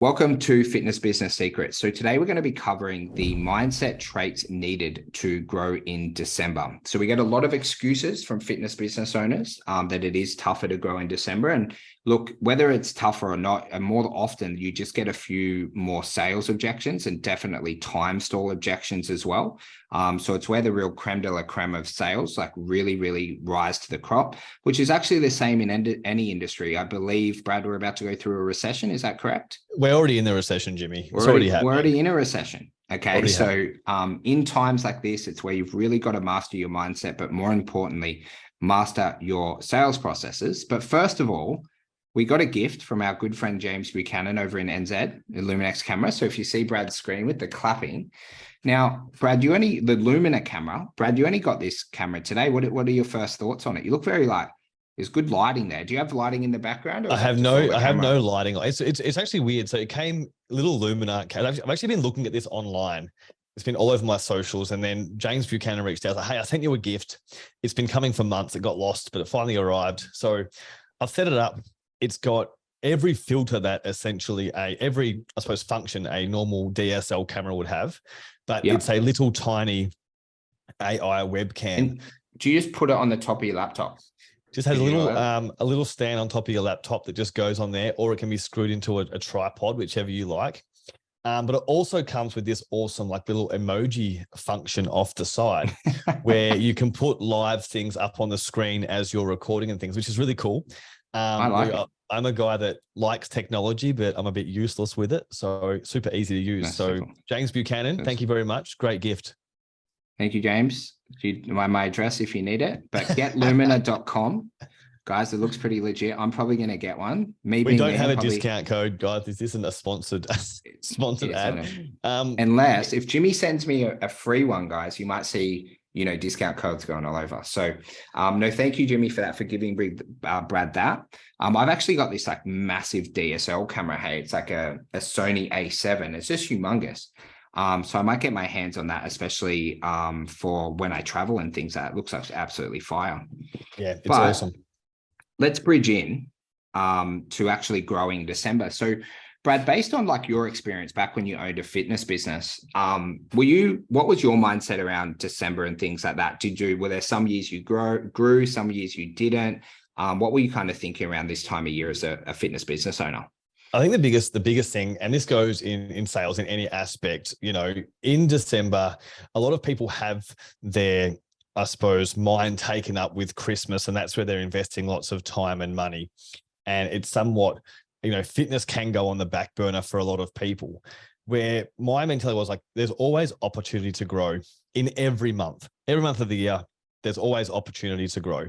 Welcome to Fitness Business Secrets. So today we're going to be covering the mindset traits needed to grow in December. So we get a lot of excuses from fitness business owners that it is tougher to grow in December. And look, whether it's tougher or not, and more often you just get a few more sales objections and definitely time stall objections as well. So it's where the real creme de la creme of sales like really rise to the crop, which is actually the same in any industry. I believe, Brad, we're about to go through a recession. Is that correct? We're already in the recession, Jimmy. We're already in a recession. Okay. So in times like this, it's where you've really got to master your mindset, but more importantly, master your sales processes. But first of all, we got a gift from our good friend James Buchanan over in NZ, the Luminex camera. So if you see Brad's screen with the clapping. Now, Brad, the Lumina camera, Brad, you only got this camera today. What are your first thoughts on it? You look very there's good lighting there. Do you have lighting in the background? I have no lighting. It's actually weird. So it came little Lumina. I've actually been looking at this online. It's been all over my socials. And then James Buchanan reached out. Like, hey, I sent you a gift. It's been coming for months. It got lost, but it finally arrived. So I've set it up. It's got every filter that essentially every function a normal DSL camera would have, but it's a little tiny AI webcam. And do you just put it on the top of your laptop? Just has a little stand on top of your laptop that just goes on there, or it can be screwed into a tripod, whichever you like. But it also comes with this awesome little emoji function off the side where you can put live things up on the screen as you're recording and things, which is really cool. I'm a guy that likes technology, but I'm a bit useless with it. So super easy to use. Cool. James Buchanan, thank you very much. Great gift. Thank you, James. My address if you need it, but getlumina.com. Guys, it looks pretty legit. I'm probably going to get one. We don't have a discount code, guys. This isn't a sponsored ad. Unless if Jimmy sends me a free one, guys, you might see, discount codes going all over. So no, thank you, Jimmy, for that, for giving Brad that. I've actually got this massive DSL camera. Hey, it's like a Sony A7. It's just humongous. So I might get my hands on that, especially for when I travel and things. That looks like absolutely fire. Yeah, it's awesome. Let's bridge in to actually growing December. So Brad, based on your experience back when you owned a fitness business, what was your mindset around December and things like that? Were there some years you grew, some years you didn't? What were you kind of thinking around this time of year as a fitness business owner? I think the biggest thing, and this goes in sales in any aspect, in December, a lot of people have their, mind taken up with Christmas, and that's where they're investing lots of time and money. And it's somewhat, fitness can go on the back burner for a lot of people, where my mentality was there's always opportunity to grow in every month of the year. There's always opportunity to grow.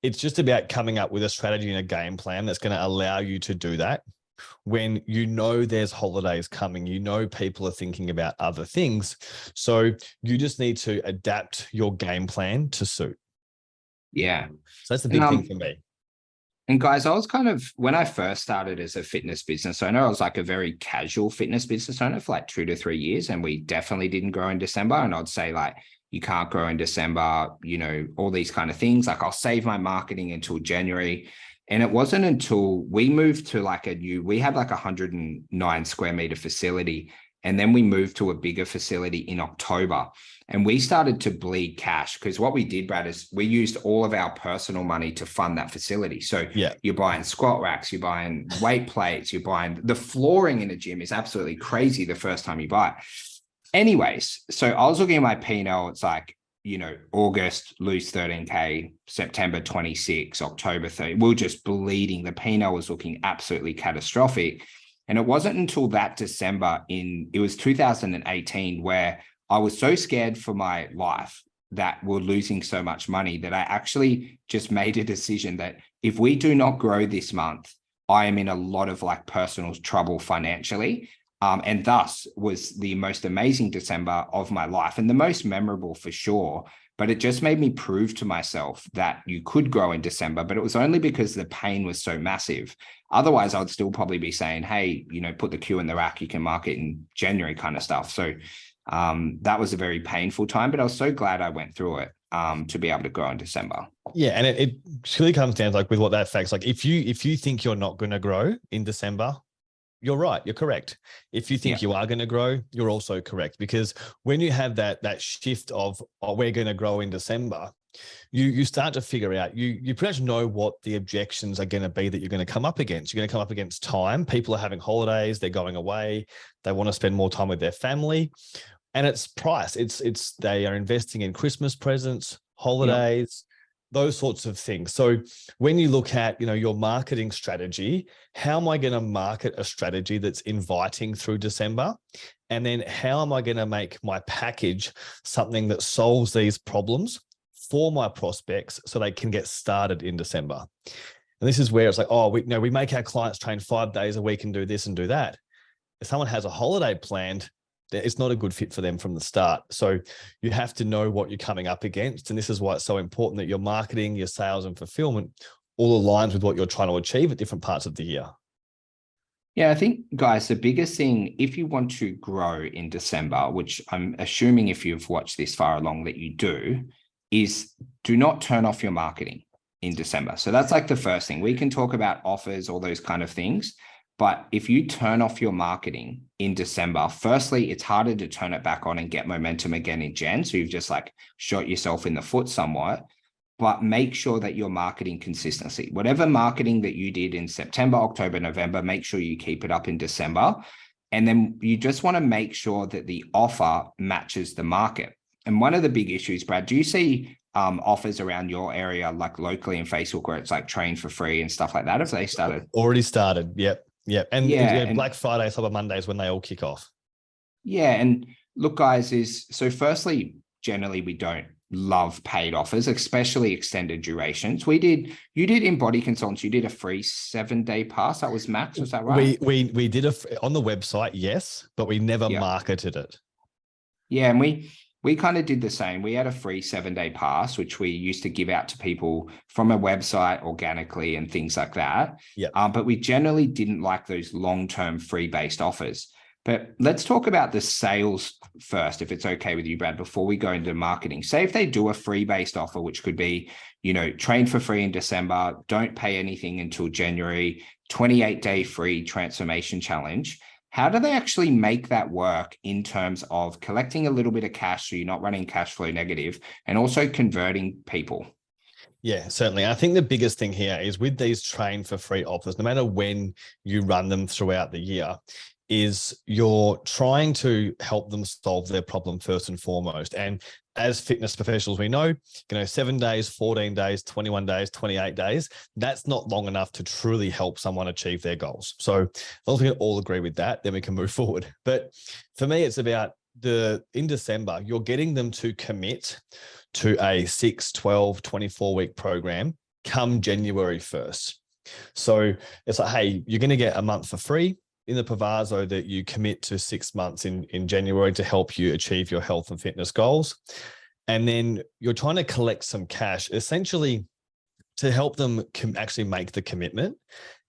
It's just about coming up with a strategy and a game plan that's going to allow you to do that. When there's holidays coming, people are thinking about other things. So you just need to adapt your game plan to suit. Yeah. So that's the big thing for me. And guys, I was when I first started as a fitness business owner, I was a very casual fitness business owner for 2 to 3 years. And we definitely didn't grow in December. And I'd say you can't grow in December, all these kind of things. I'll save my marketing until January. And it wasn't until we moved to we had 109 square meter facility. And then we moved to a bigger facility in October, and we started to bleed cash, because what we did, Brad, is we used all of our personal money to fund that facility. So you're buying squat racks, you're buying weight plates, you're buying the flooring in a gym is absolutely crazy the first time you buy it. Anyways, so I was looking at my P&L. It's August, lose 13K, September 26, October 30. We were just bleeding. The P&L was looking absolutely catastrophic. And it wasn't until that December it was 2018, where I was so scared for my life that we're losing so much money that I actually just made a decision that if we do not grow this month, I am in a lot of personal trouble financially. And thus was the most amazing December of my life, and the most memorable for sure. But it just made me prove to myself that you could grow in December, but it was only because the pain was so massive. Otherwise, I would still probably be saying, hey, put the queue in the rack, you can market in January kind of stuff. So that was a very painful time, but I was so glad I went through it to be able to grow in December. Yeah. And it really comes down to with what that affects. If you think you're not going to grow in December, you're right. You're correct. If you think you are going to grow, you're also correct. Because when you have that shift of, oh, we're going to grow in December, you start to figure out, you pretty much know what the objections are going to be that you're going to come up against. You're going to come up against time. People are having holidays, they're going away, they want to spend more time with their family. And it's price. It's they are investing in Christmas presents, holidays, those sorts of things. So when you look at, your marketing strategy, how am I going to market a strategy that's inviting through December? And then how am I going to make my package something that solves these problems for my prospects so they can get started in December? And this is where it's like, oh, we make our clients train 5 days a week and do this and do that. If someone has a holiday planned, it's not a good fit for them from the start. So you have to know what you're coming up against. And this is why it's so important that your marketing, your sales and fulfillment all aligns with what you're trying to achieve at different parts of the year. Yeah, I think, guys, the biggest thing, if you want to grow in December, which I'm assuming if you've watched this far along that you do, is do not turn off your marketing in December. So that's like the first thing. We can talk about offers, all those kind of things. But if you turn off your marketing in December, firstly, it's harder to turn it back on and get momentum again in Jan. So you've just like shot yourself in the foot somewhat, but make sure that your marketing consistency, whatever marketing that you did in September, October, November, make sure you keep it up in December. And then you just want to make sure that the offer matches the market. And one of the big issues, Brad, do you see offers around your area, like locally in Facebook, where it's like train for free and stuff like that? Have they started? Already started. Yep. Yeah. And Black Friday, Cyber Monday is when they all kick off. Yeah. And look, guys, so firstly, generally, we don't love paid offers, especially extended durations. You did in Body Consultants, you did a free 7-day pass. That was max. Was that right? We did on the website. Yes. But we never marketed it. Yeah. And we kind of did the same. We had a free 7-day pass, which we used to give out to people from a website organically and things like that. Yeah. But we generally didn't like those long-term free-based offers. But let's talk about the sales first, if it's okay with you, Brad, before we go into marketing. Say if they do a free-based offer, which could be, train for free in December, don't pay anything until January, 28-day free transformation challenge. How do they actually make that work in terms of collecting a little bit of cash so you're not running cash flow negative and also converting people? Yeah, certainly. I think the biggest thing here is with these train for free offers, no matter when you run them throughout the year, is you're trying to help them solve their problem first and foremost. And as fitness professionals, we know, 7 days, 14 days, 21 days, 28 days, that's not long enough to truly help someone achieve their goals. So as long as we can all agree with that, then we can move forward. But for me, it's about in December, you're getting them to commit to a 6, 12, 24-week program come January 1st. So it's like, hey, you're going to get a month for free in the proviso that you commit to 6 months in January to help you achieve your health and fitness goals. And then you're trying to collect some cash, essentially to help them actually make the commitment.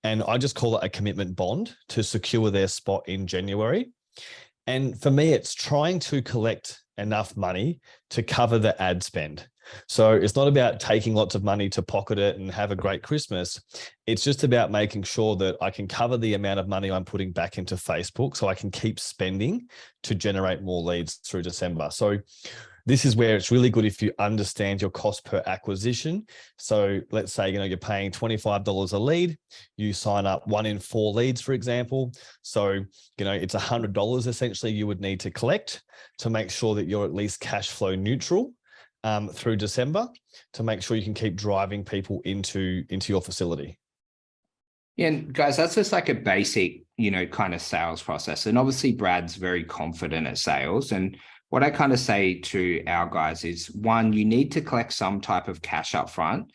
And I just call it a commitment bond to secure their spot in January. And for me, it's trying to collect enough money to cover the ad spend. So it's not about taking lots of money to pocket it and have a great Christmas. It's just about making sure that I can cover the amount of money I'm putting back into Facebook so I can keep spending to generate more leads through December. So this is where it's really good if you understand your cost per acquisition. So let's say, you're paying $25 a lead, you sign up 1 in 4 leads, for example. So, it's $100 essentially you would need to collect to make sure that you're at least cash flow neutral through December to make sure you can keep driving people into your facility. Yeah, and guys, that's just like a basic, kind of sales process. And obviously Brad's very confident at sales. And what I kind of say to our guys is, 1, you need to collect some type of cash up front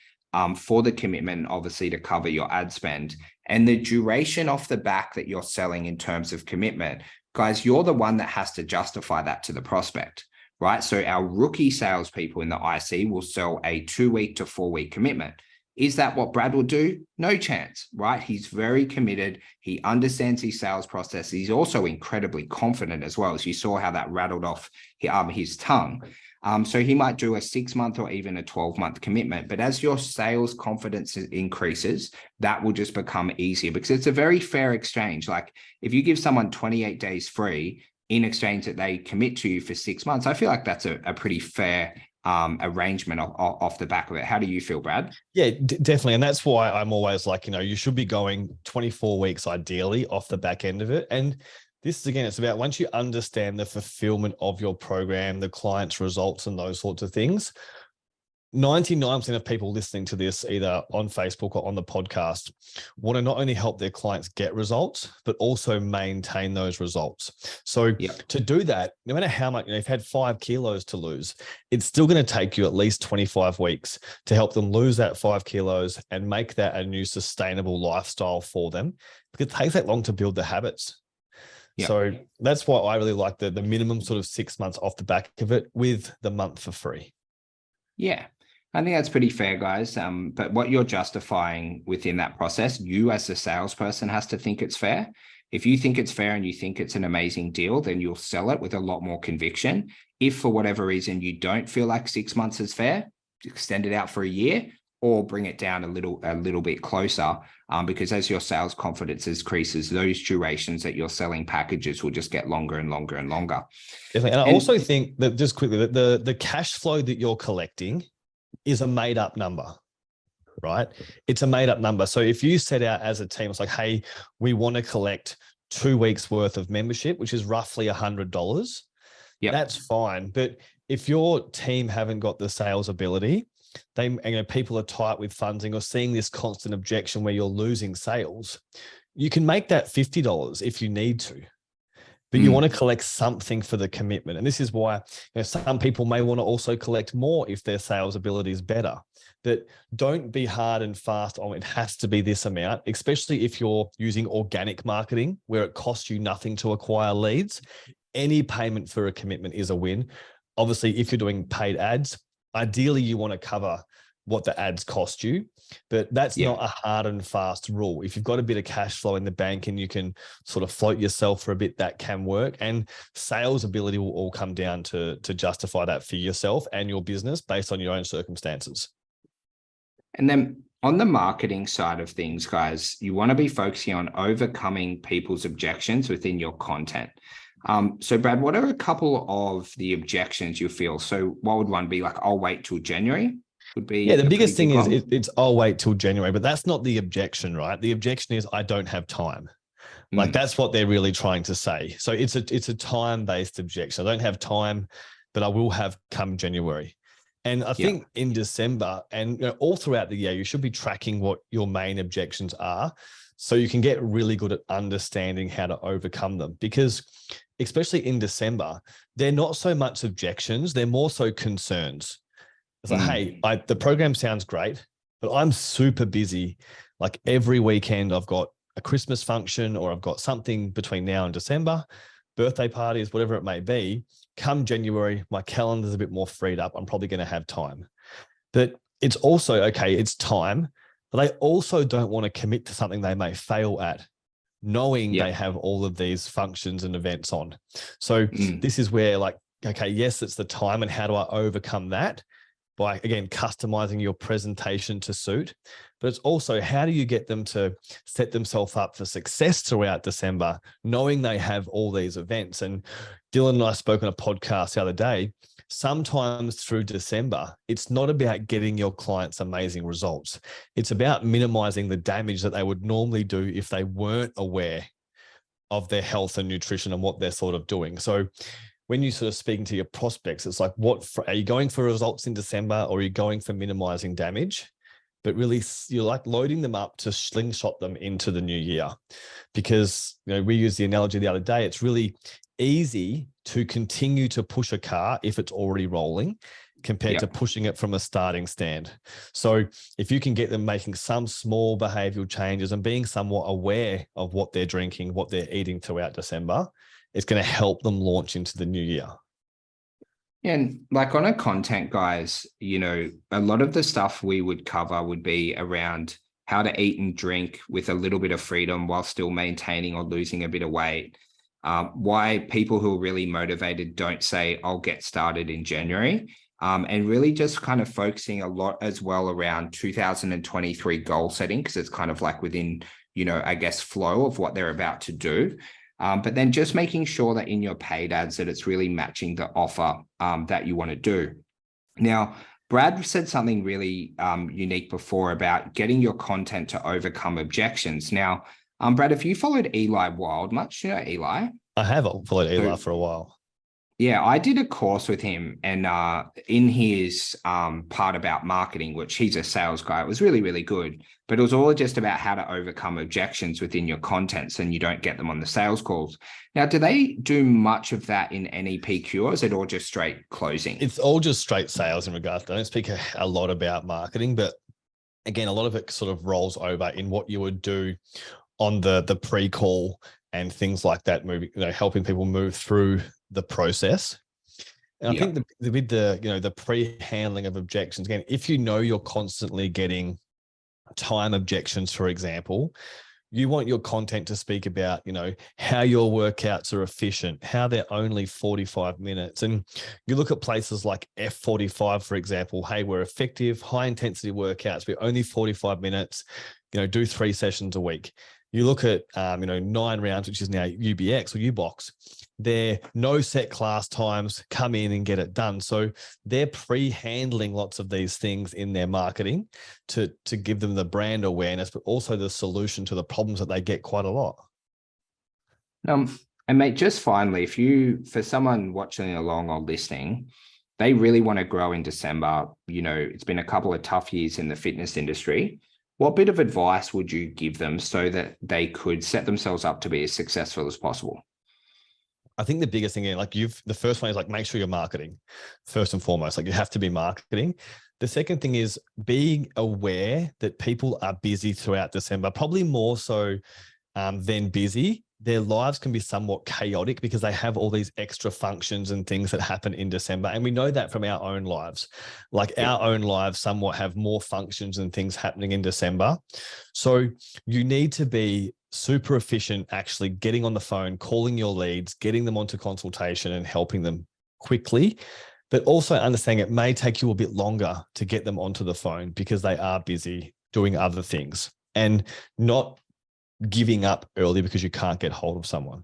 for the commitment, obviously, to cover your ad spend. And the duration off the back that you're selling in terms of commitment, guys, you're the one that has to justify that to the prospect. Right. So our rookie salespeople in the IC will sell a 2-week to 4-week commitment. Is that what Brad will do? No chance, right? He's very committed. He understands his sales process. He's also incredibly confident as well, as you saw how that rattled off his tongue. So he might do a 6-month or even a 12-month commitment. But as your sales confidence increases, that will just become easier, because it's a very fair exchange. Like if you give someone 28 days free in exchange that they commit to you for 6 months, I feel like that's a pretty fair arrangement off the back of it. How do you feel, Brad? Yeah, definitely. And that's why I'm always like, you should be going 24 weeks ideally off the back end of it. And this is, again, it's about once you understand the fulfillment of your program, the client's results and those sorts of things, 99% of people listening to this, either on Facebook or on the podcast, want to not only help their clients get results, but also maintain those results. So to do that, no matter how much, if you've had 5 kilos to lose, it's still going to take you at least 25 weeks to help them lose that 5 kilos and make that a new sustainable lifestyle for them, because it takes that long to build the habits. So that's why I really like the minimum sort of 6 months off the back of it with the month for free. Yeah. I think that's pretty fair, guys. But what you're justifying within that process, you as a salesperson has to think it's fair. If you think it's fair and you think it's an amazing deal, then you'll sell it with a lot more conviction. If for whatever reason you don't feel like 6 months is fair, extend it out for a year or bring it down a little bit closer. Because as your sales confidence increases, those durations that you're selling packages will just get longer and longer and longer. Definitely. And I also think that, just quickly, that the cash flow that you're collecting is a made up number, right? It's a made up number. So if you set out as a team, it's like, hey, we want to collect 2 weeks worth of membership, which is roughly $100. That's fine. But if your team haven't got the sales ability, people are tight with funding or seeing this constant objection where you're losing sales, you can make that $50 if you need to. But you want to collect something for the commitment. And this is why some people may want to also collect more if their sales ability is better. But don't be hard and fast on it has to be this amount, especially if you're using organic marketing where it costs you nothing to acquire leads. Any payment for a commitment is a win. Obviously, if you're doing paid ads, ideally you want to cover what the ads cost you, but that's not a hard and fast rule. If you've got a bit of cash flow in the bank and you can sort of float yourself for a bit, that can work. And sales ability will all come down to justify that for yourself and your business based on your own circumstances. And then on the marketing side of things, guys, you want to be focusing on overcoming people's objections within your content. So Brad, what are a couple of the objections you feel? So what would one be? Like, I'll wait till January? Would be the biggest thing is it's I'll wait till January, but that's not the objection, right? The objection is I don't have time. Like that's what they're really trying to say. So it's a time-based objection. I don't have time, but I will have come January. And I think in December and all throughout the year, you should be tracking what your main objections are, so you can get really good at understanding how to overcome them. Because especially in December, they're not so much objections, they're more so concerns. It's like, hey, the program sounds great, but I'm super busy. Like every weekend I've got a Christmas function or I've got something between now and December, birthday parties, whatever it may be. Come January, my calendar's a bit more freed up. I'm probably going to have time. But it's also, okay, it's time, but they also don't want to commit to something they may fail at, knowing they have all of these functions and events on. So this is where like, okay, yes, it's the time, and how do I overcome that? By, again, customizing your presentation to suit, but it's also how do you get them to set themselves up for success throughout December, knowing they have all these events. And Dylan and I spoke on a podcast the other day, sometimes through December, it's not about getting your clients amazing results. It's about minimizing the damage that they would normally do if they weren't aware of their health and nutrition and what they're sort of doing. So when you sort of speaking to your prospects, it's like, are you going for results in December, or are you going for minimizing damage? But really, you're like loading them up to slingshot them into the new year. Because we used the analogy the other day, it's really easy to continue to push a car if it's already rolling compared to pushing it from a starting stand. So if you can get them making some small behavioral changes and being somewhat aware of what they're drinking, what they're eating throughout December, it's going to help them launch into the new year. And like on a content, guys, a lot of the stuff we would cover would be around how to eat and drink with a little bit of freedom while still maintaining or losing a bit of weight. Why people who are really motivated don't say, I'll get started in January. And really just kind of focusing a lot as well around 2023 goal setting, because it's kind of like within, I guess, flow of what they're about to do. But then just making sure that in your paid ads that it's really matching the offer that you want to do. Now, Brad said something really unique before about getting your content to overcome objections. Now, Brad, if you followed Eli Wild much, Eli? I have followed Eli for a while. Yeah, I did a course with him, and in his part about marketing, which he's a sales guy, it was really, really good. But it was all just about how to overcome objections within your contents, and you don't get them on the sales calls. Now, do they do much of that in NEPQ, or is it all just straight closing? It's all just straight sales in regards. I don't speak a lot about marketing, but again, a lot of it sort of rolls over in what you would do on the pre-call and things like that, moving, helping people move through the process. And I think with the pre-handling of objections, again, if you're constantly getting time objections, for example, you want your content to speak about, how your workouts are efficient, how they're only 45 minutes. And you look at places like F45, for example, hey, we're effective, high intensity workouts. We're only 45 minutes, do 3 sessions a week. You look at, 9 rounds, which is now UBX or UBox. They're no set class times, come in and get it done. So they're pre-handling lots of these things in their marketing to give them the brand awareness, but also the solution to the problems that they get quite a lot. And mate, just finally, for someone watching along or listening, they really want to grow in December, it's been a couple of tough years in the fitness industry. What bit of advice would you give them so that they could set themselves up to be as successful as possible? I think the biggest thing, the first one is make sure you're marketing first and foremost. You have to be marketing. The second thing is being aware that people are busy throughout December, probably more so than busy. Their lives can be somewhat chaotic because they have all these extra functions and things that happen in December. And we know that from our own lives. Our own lives somewhat have more functions and things happening in December. So you need to be super efficient, actually getting on the phone, calling your leads, getting them onto consultation and helping them quickly. But also understanding it may take you a bit longer to get them onto the phone because they are busy doing other things, and not giving up early because you can't get hold of someone.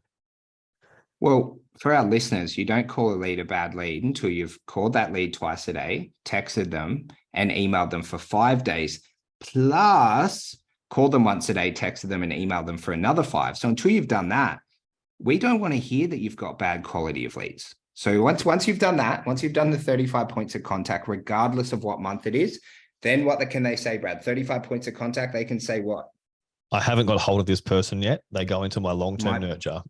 Well, for our listeners, you don't call a lead a bad lead until you've called that lead twice a day, texted them, and emailed them for 5 days, plus called them once a day, texted them, and emailed them for another 5. So until you've done that, we don't want to hear that you've got bad quality of leads. So once you've done that, once you've done the 35 points of contact, regardless of what month it is, then what can they say, Brad? 35 points of contact, they can say what? I haven't got hold of this person yet. They go into my long-term nurture.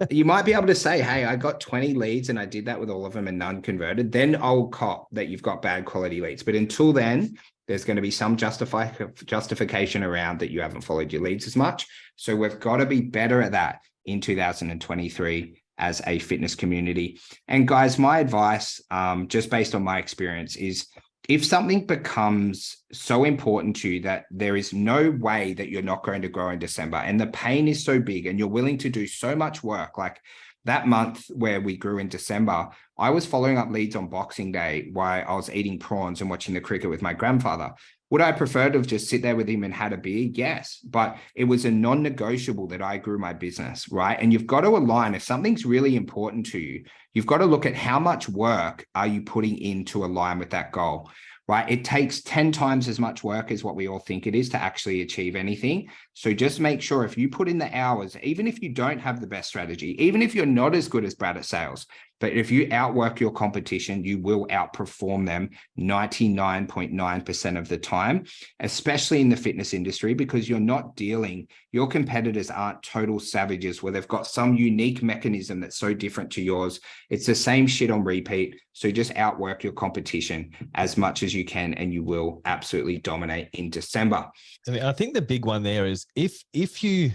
You might be able to say, hey, I got 20 leads and I did that with all of them and none converted. Then I'll cop that you've got bad quality leads. But until then, there's going to be some justification around that you haven't followed your leads as much. So we've got to be better at that in 2023 as a fitness community. And guys, my advice, just based on my experience, is if something becomes so important to you that there is no way that you're not going to grow in December, and the pain is so big and you're willing to do so much work, like that month where we grew in December, I was following up leads on Boxing Day while I was eating prawns and watching the cricket with my grandfather. Would I prefer to have just sit there with him and had a beer? Yes, but it was a non-negotiable that I grew my business, right? And you've got to align. If something's really important to you, you've got to look at how much work are you putting in to align with that goal, right? It takes 10 times as much work as what we all think it is to actually achieve anything. So just make sure if you put in the hours, even if you don't have the best strategy, even if you're not as good as Brad at sales, but if you outwork your competition, you will outperform them 99.9% of the time, especially in the fitness industry, because you're not dealing, your competitors aren't total savages where they've got some unique mechanism that's so different to yours. It's the same shit on repeat. So just outwork your competition as much as you can, and you will absolutely dominate in December. I think the big one there is if you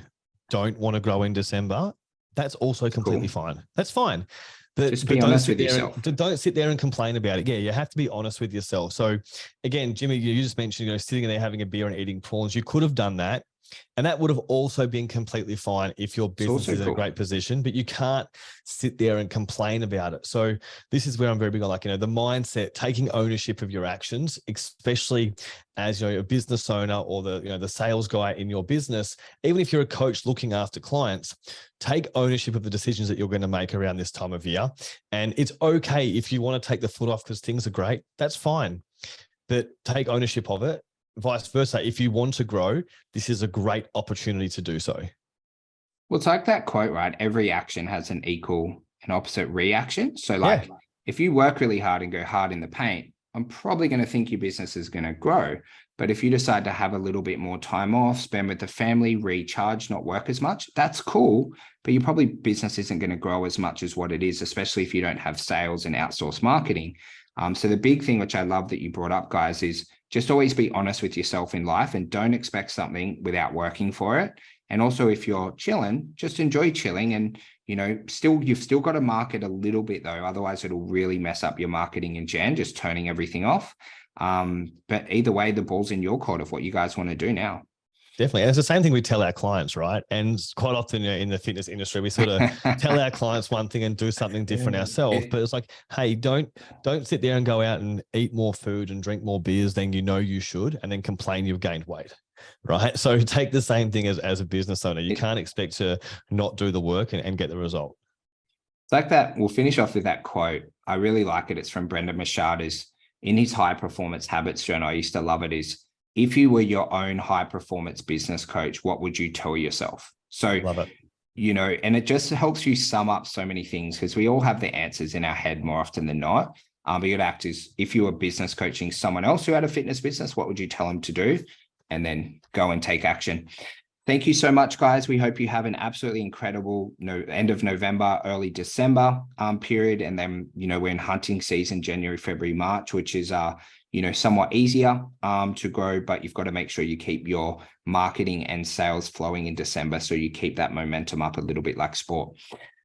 don't want to grow in December, That's also completely fine. That's fine. Just be But don't honest sit with there yourself. and don't sit there and complain about it. Yeah, you have to be honest with yourself. So again, Jimmy, you just mentioned, sitting there having a beer and eating prawns. You could have done that. And that would have also been completely fine if your It's business also is in a cool. great position, but you can't sit there and complain about it. So this is where I'm very big on, like, the mindset, taking ownership of your actions, especially as, a business owner or the sales guy in your business. Even if you're a coach looking after clients, take ownership of the decisions that you're going to make around this time of year. And it's okay if you want to take the foot off because things are great, that's fine. But take ownership of it. Vice versa, if you want to grow, this is a great opportunity to do so. Well, it's like that quote, right? Every action has an equal and opposite reaction. So like, if you work really hard and go hard in the paint, I'm probably going to think your business is going to grow. But if you decide to have a little bit more time off, spend with the family, recharge, not work as much, that's cool. But your probably business isn't going to grow as much as what it is, especially if you don't have sales and outsource marketing. So the big thing, which I love that you brought up, guys, is just always be honest with yourself in life and don't expect something without working for it. And also, if you're chilling, just enjoy chilling. And, you've still got to market a little bit though. Otherwise, it'll really mess up your marketing in Jan, just turning everything off. But either way, the ball's in your court of what you guys want to do now. Definitely. And it's the same thing we tell our clients, right? And quite often in the fitness industry, we sort of tell our clients one thing and do something different ourselves. But it's like, hey, don't sit there and go out and eat more food and drink more beers than you should, and then complain you've gained weight, right? So take the same thing as a business owner. You can't expect to not do the work and get the result. It's like that. We'll finish off with that quote. I really like it. It's from Brendan Machado. In his High Performance Habits journal, I used to love it, is, if you were your own high performance business coach, what would you tell yourself? So, love it. And it just helps you sum up so many things, because we all have the answers in our head more often than not. But you'd act as if you were business coaching someone else who had a fitness business, what would you tell them to do? And then go and take action. Thank you so much, guys. We hope you have an absolutely incredible end of November, early December period. And then, we're in hunting season, January, February, March, which is somewhat easier to grow, but you've got to make sure you keep your marketing and sales flowing in December, so you keep that momentum up a little bit like sport.